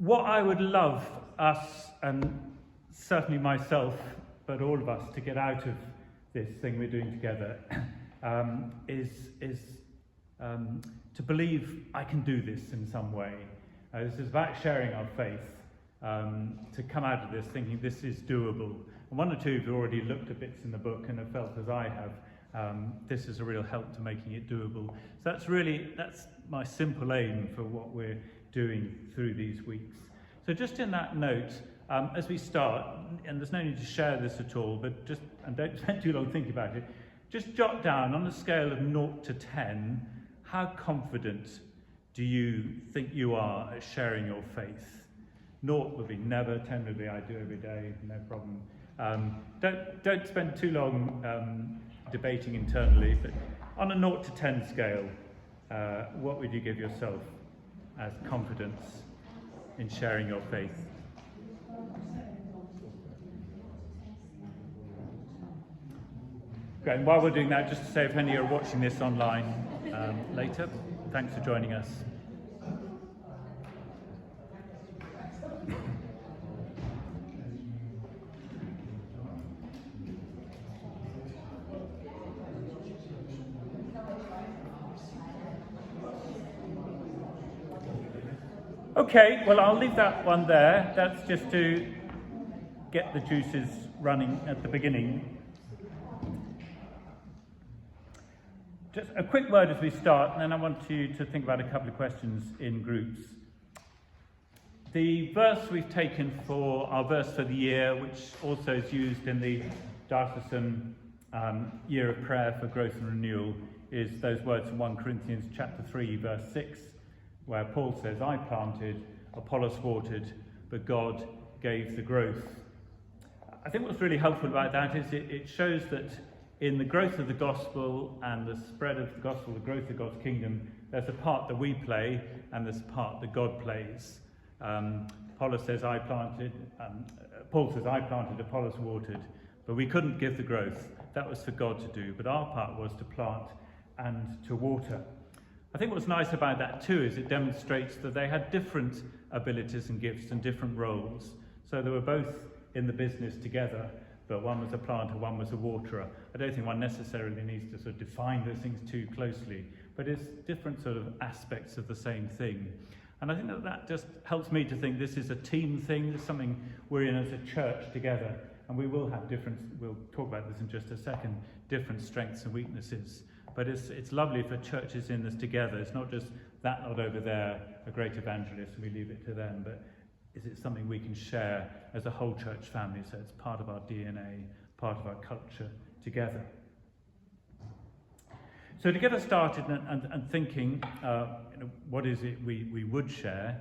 What I would love us, and certainly myself, but all of us, to get out of this thing we're doing together is to believe I can do this in some way. This is about sharing our faith, to come out of this thinking this is doable. And one or two have already looked at bits in the book and have felt as I have, this is a real help to making it doable. So that's my simple aim for what we're doing through these weeks. So just in that note, as we start, and there's no need to share this at all, but and don't spend too long thinking about it, just jot down on a scale of 0 to 10, how confident do you think you are at sharing your faith? 0 would be never, 10 would be I do every day, no problem. Don't spend too long debating internally, but on a 0 to 10 scale, what would you give yourself as confidence in sharing your faith? Great. And while we're doing that, just to say if any are watching this online later, thanks for joining us. Okay, well, I'll leave that one there. That's just to get the juices running at the beginning. Just a quick word as we start, and then I want you to think about a couple of questions in groups. The verse we've taken for our verse for the year, which also is used in the diocesan year of prayer for growth and renewal, is those words from 1 Corinthians chapter 3, verse 6, where Paul says, I planted, Apollos watered, but God gave the growth. I think what's really helpful about that is it shows that in the growth of the gospel and the spread of the gospel, the growth of God's kingdom, there's a part that we play and there's a part that God plays. Paul says, I planted, Apollos watered, but we couldn't give the growth. That was for God to do, but our part was to plant and to water. I think what's nice about that too is it demonstrates that they had different abilities and gifts and different roles. So they were both in the business together, but one was a planter, one was a waterer. I don't think one necessarily needs to sort of define those things too closely, but it's different sort of aspects of the same thing. And I think that just helps me to think this is a team thing, it's something we're in as a church together, and we will have we'll talk about this in just a second, different strengths and weaknesses. But it's lovely for churches in this together. It's not just that not over there, a great evangelist, and we leave it to them, but is it something we can share as a whole church family, so it's part of our DNA, part of our culture together. So to get us started and thinking, what is it we would share,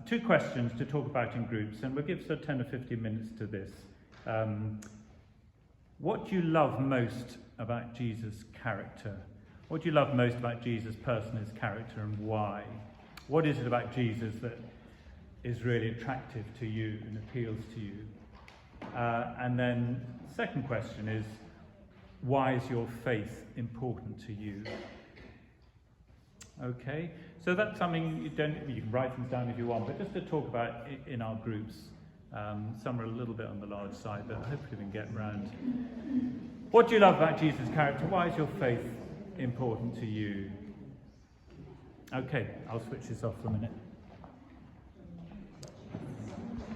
2 questions to talk about in groups, and we'll give sort of 10 or 15 minutes to this. What do you love most about Jesus' character? What do you love most about Jesus' person, his character, and why? What is it about Jesus that is really attractive to you and appeals to you? And then second question is, why is your faith important to you? Okay, so that's something you can write things down if you want, but just to talk about in our groups. Some are a little bit on the large side, but hopefully we can get around. What do you love about Jesus' character? Why is your faith important to you? Okay, I'll switch this off for a minute.